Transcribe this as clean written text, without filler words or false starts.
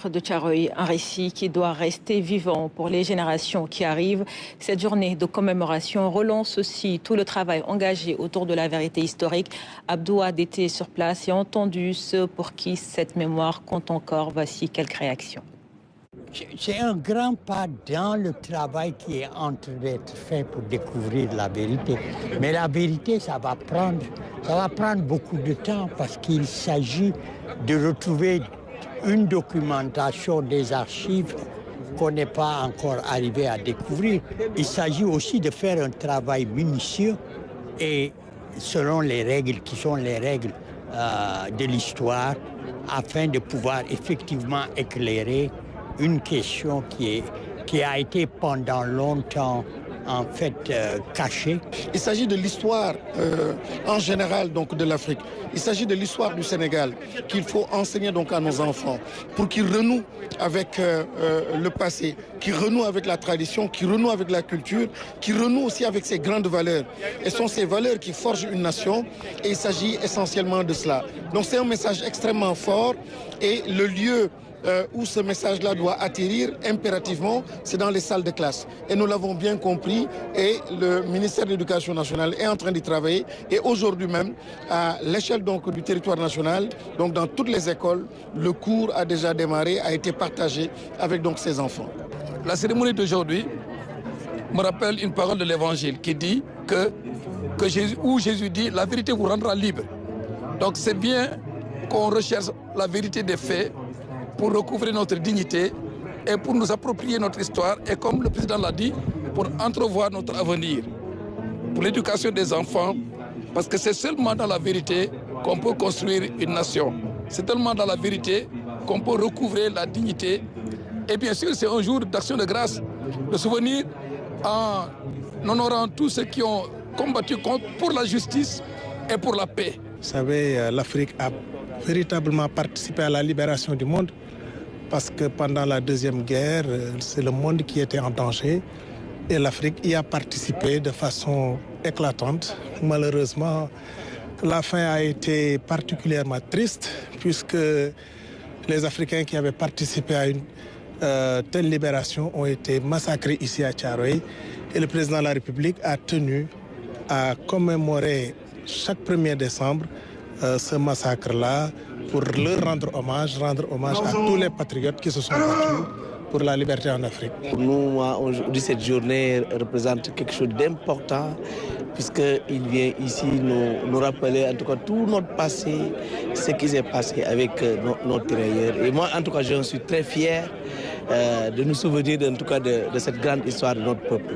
De Thiaroye, un récit qui doit rester vivant pour les générations qui arrivent. Cette journée de commémoration relance aussi tout le travail engagé autour de la vérité historique. Abdou a été sur place et entendu ceux pour qui cette mémoire compte encore. Voici quelques réactions. C'est un grand pas dans le travail qui est en train d'être fait pour découvrir la vérité. Mais la vérité, ça va prendre beaucoup de temps parce qu'il s'agit de retrouver une documentation des archives qu'on n'est pas encore arrivé à découvrir. Il s'agit aussi de faire un travail minutieux et selon les règles qui sont les règles de l'histoire afin de pouvoir effectivement éclairer une question qui a été pendant longtemps en fait cachée. Il s'agit de l'histoire en général donc de l'Afrique. Il s'agit de l'histoire du Sénégal qu'il faut enseigner donc à nos enfants pour qu'ils renouent avec le passé, qu'ils renouent avec la tradition, qu'ils renouent avec la culture, qu'ils renouent aussi avec ces grandes valeurs. Et ce sont ces valeurs qui forgent une nation et il s'agit essentiellement de cela. Donc c'est un message extrêmement fort et le lieu où ce message-là doit atterrir impérativement, c'est dans les salles de classe. Et nous l'avons bien compris et le ministère de l'Éducation nationale est en train d'y travailler. Et aujourd'hui même, à l'échelle donc du territoire national, donc dans toutes les écoles, le cours a déjà démarré, a été partagé avec donc ces enfants. La cérémonie d'aujourd'hui me rappelle une parole de l'Évangile qui dit où Jésus dit « la vérité vous rendra libre ». Donc c'est bien qu'on recherche la vérité des faits pour recouvrer notre dignité et pour nous approprier notre histoire et comme le président l'a dit, pour entrevoir notre avenir, pour l'éducation des enfants, parce que c'est seulement dans la vérité qu'on peut construire une nation. C'est tellement dans la vérité qu'on peut recouvrer la dignité. Et bien sûr, c'est un jour d'action de grâce, de souvenir en honorant tous ceux qui ont combattu pour la justice et pour la paix. Vous savez, l'Afrique a véritablement participé à la libération du monde parce que pendant la Deuxième Guerre, c'est le monde qui était en danger et l'Afrique y a participé de façon éclatante. Malheureusement, la fin a été particulièrement triste puisque les Africains qui avaient participé à une telle libération ont été massacrés ici à Thiaroye et le président de la République a tenu à commémorer chaque 1er décembre ce massacre-là pour leur rendre hommage à tous les patriotes qui se sont battus pour la liberté en Afrique. Pour nous, aujourd'hui, cette journée représente quelque chose d'important puisqu'il vient ici nous rappeler en tout cas tout notre passé, ce qui s'est passé avec nos tirailleurs. Et moi, en tout cas, je suis très fier de nous souvenir en tout cas de cette grande histoire de notre peuple.